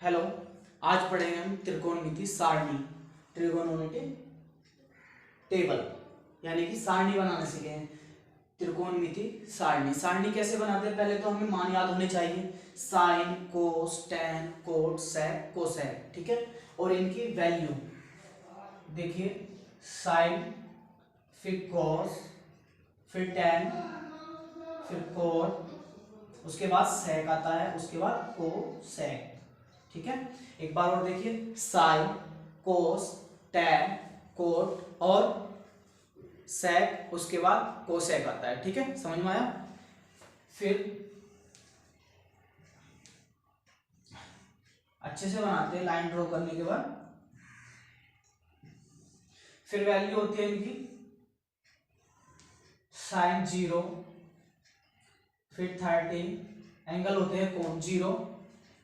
Hello, आज पढ़ेंगे हम त्रिकोणमिति सारणी, ट्रिगोनोमेट्री टेबल, यानी कि सारणी बनाना सीखेंगे। त्रिकोणमिति सारणी, सारणी कैसे बनाते हैं? पहले तो हमें मान याद होने चाहिए, साइन, कोस, टैन, कोट, सेक, कोसेक, ठीक है। और इनकी वैल्यू देखिए, साइन, फिर कोस, फिर टैन, फिर कोट, उसके बाद सेक आता है, उसके बाद कोसेक, ठीक है। एक बार और देखिए, साइन, कोस, टैन, कोट और सेक, उसके बाद कोसेक आता है, ठीक है। समझ में आया? फिर अच्छे से बनाते हैं लाइन ड्रॉ करने के बाद। फिर वैल्यू होती है इनकी साइन 0, फिर 30, एंगल होते हैं कोण 0,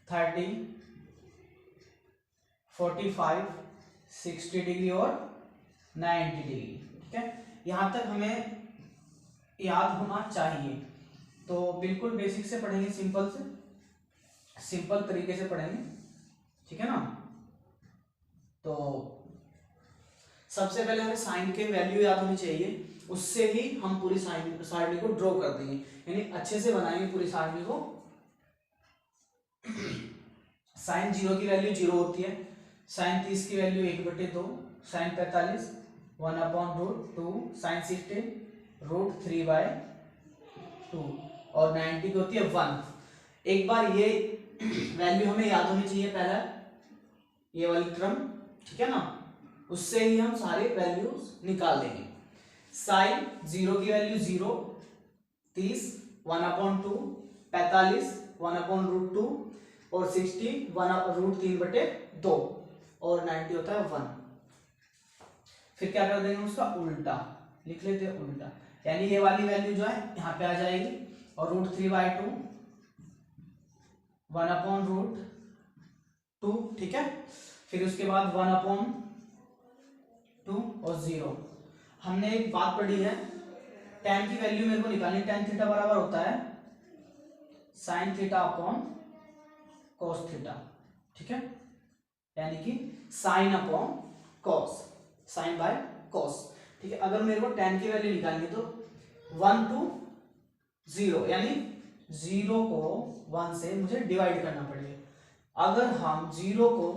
30, 45, 60 डिग्री और 90 डिग्री, ठीक है। यहां तक हमें याद होना चाहिए। तो बिल्कुल बेसिक से पढ़ेंगे, सिंपल तरीके से पढ़ेंगे, ठीक है ना। तो सबसे पहले हमें साइन के वैल्यू याद होनी चाहिए, उससे ही हम पूरी सारणी को ड्रॉ कर देंगे, यानी अच्छे से बनाएंगे पूरी सारणी को। साइन 0 की वैल्यू 0 होती है, साइन 30 की वैल्यू 1/2, साइन 45 1/√2, साइन 60 √3/2 और 90 की होती है 1। एक बार ये वैल्यू हमें याद होनी चाहिए, पहला ये वाली टर्म, ठीक है ना, उससे ही हम सारे वैल्यूज निकाल देंगे। साइन 0 की वैल्यू 0, 30 1/2, 45 1/√2 और 60 1/√3/2 और 90 होता है 1। फिर क्या कर देंगे, उसका उल्टा लिख लेते हैं, उल्टा, यानी ये वाली वैल्यू जो है यहाँ पे आ जाएगी और √3/2 1/√2, ठीक है। फिर उसके बाद 1/2 और 0। हमने एक बात पढ़ी है, tan की वैल्यू मेरे को निकालनी, tan थीटा बराबर होता है sine theta upon cos theta, ठीक है, यानी कि sine upon cos, sine by cos, ठीक है। अगर मेरे को tan की वैल्यू निकालनी तो 1 to 0, यानी 0 को 1 से मुझे डिवाइड करना पड़ेगा। अगर हम 0 को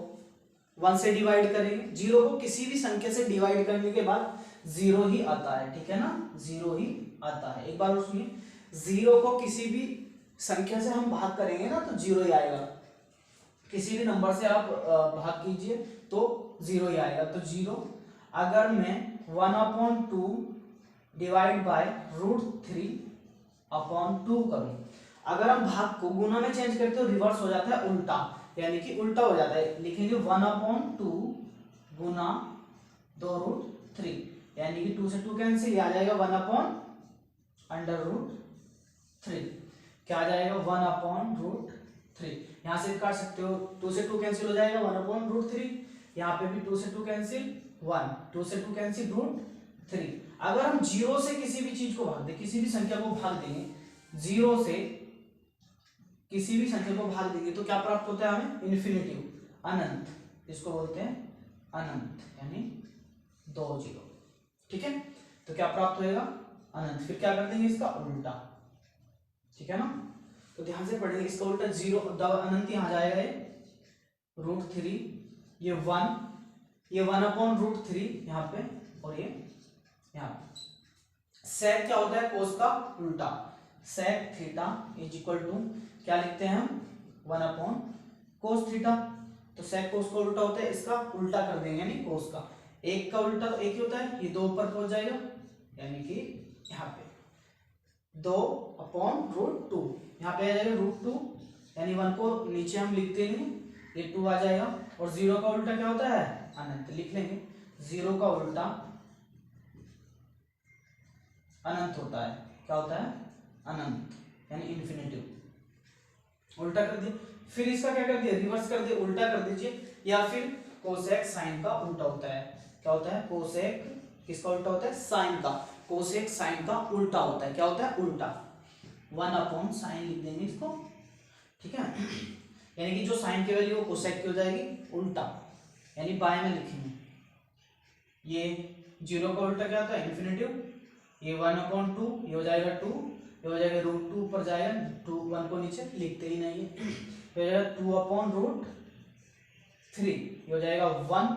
1 से डिवाइड करेंगे, 0 को किसी भी संख्या से डिवाइड करने के बाद 0 ही आता है, ठीक है ना, 0 ही आता है। एक बार सुनिए, 0 को किसी भी संख्या से हम भाग करेंगे ना तो 0 ही आएगा। किसी भी नंबर से आप भाग कीजिए तो 0 ही आएगा। तो 0, अगर मैं 1/2 डिवाइड बाय √3/2 करूं, अगर हम भाग को गुना में चेंज करते हो रिवर्स हो जाता है, उल्टा, यानी कि उल्टा हो जाता है। लिखेंगे 1/2 गुना 2√3, यानी कि 2 से 2 कैंसिल, आ जाएगा 1/√3, क्या आ जाएगा 1/√3। यहां से काट सकते हो, 2 से 2 कैंसिल हो जाएगा 1/√3, यहाँ पे भी 2 से 2 कैंसिल 1, 2 से 2 कैंसिल √3। अगर हम 0 से किसी भी चीज को भाग दें, किसी भी संख्या को भाग देंगे, 0 से किसी भी संख्या को भाग देंगे तो क्या प्राप्त होता है हमें? इन्फिनिटिव, अनंत, इसको बोलते हैं अनंत, यानी 2 0, ठीक है। तो क्या प्राप्त होएगा? अनंत। फिर क्या कर देंगे, इसका उल्टा, ठीक है ना। तो ध्यान से पढ़ेंगे, इसका उल्टा 0, अनंत यहां जाएगा, ये √3, ये 1, ये 1/√3 यहाँ पे, और ये यहाँ पे। सेक क्या होता है? कोस का उल्टा, sec theta is equal to क्या लिखते हैं हम? 1/cos theta. तो सेक कोस का उल्टा होता है, इसका उल्टा कर देंगे, यानी कोस का। एक का उल्टा तो एक ही होता है, ये 2 ऊपर पहुंच जाएगा, यानी कि यहाँ पे 2/√2, यहाँ पे आ जाएगा √2, यानी 1 को नीचे हम लिखते नहीं, ये 2 आ जाएगा। और 0 का उल्टा क्या होता है? अनंत। लिख लेंगे 0 का उल्टा अनंत होता है। क्या होता है? अनंत, यानी इन्फिनिटिव। उल्टा कर दिए, फिर इसका क्या कर दिया? रिवर्स कर दिया, उल्टा कर दीजिए। या फिर कोसेक साइन का उल्टा होता है। क्या होता है? कोसेक किसका उल्टा होता है? साइन का। कोसेक साइन का उल्टा होता है। क्या होता है? उल्टा। 1/sin लिख देंगे इसको, ठीक है, यानी कि जो साइन की वैल्यू कोसेक की हो जाएगी उल्टा, यानी बाएं में लिखेंगे। ये 0 का उल्टा क्या होता है इन्फिनेटिव, ये 1/2 ये हो जाएगा 2, ये हो जाएगा √2 ऊपर जाएगा 2, 1 को नीचे लिखते ही नहीं है, ये हो जाएगा 2/√3, ये हो जाएगा 1।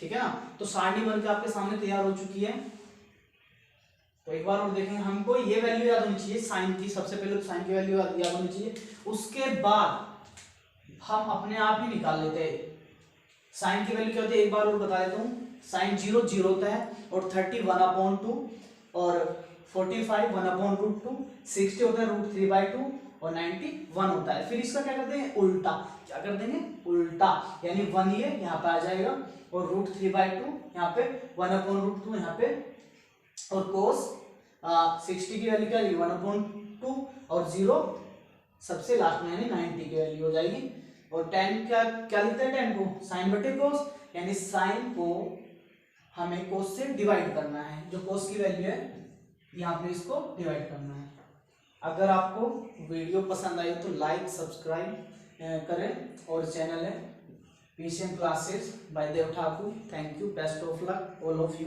ठीक है ना, तो सारणी बन के आपके सामने तैयार हो चुकी है। तो एक बार और देखेंगे, हमको ये वैल्यू याद होनी चाहिए साइन की, सबसे पहले तो साइन की वैल्यू याद होनी चाहिए, उसके बाद हम अपने आप ही निकाल लेते हैं साइन की वैल्यू क्या होती है। एक बार और बता देता हूँ, साइन 0 0 होता है, और 30 1/2, और 45 1/√2, 60 होता है √3/2, और 90 1 होता है। फिर इसका क्या करते हैं उल्टा, क्या कर देंगे उल्टा, यानी 1 ये यहाँ पे आ जाएगा, और √3/2 यहाँ पे 1/√2 यहाँ पे, और कोस 60 की वैल्यू क्या है 1/2, और 0 सबसे लास्ट में यानी 90 की वैल्यू हो जाएगी। और tan क्या क्या लिखते हैं, tan को साइन बटे कोस, यानी साइन को हमें कोस से डिवाइड करना है, जो कोस की वैल्यू है यहाँ पे इसको डिवाइड करना है। अगर आपको वीडियो पसंद आई तो लाइक सब्सक्राइब करें, और चैनल है PCM classes by Dev Thakur. Thank you, best of luck all of you.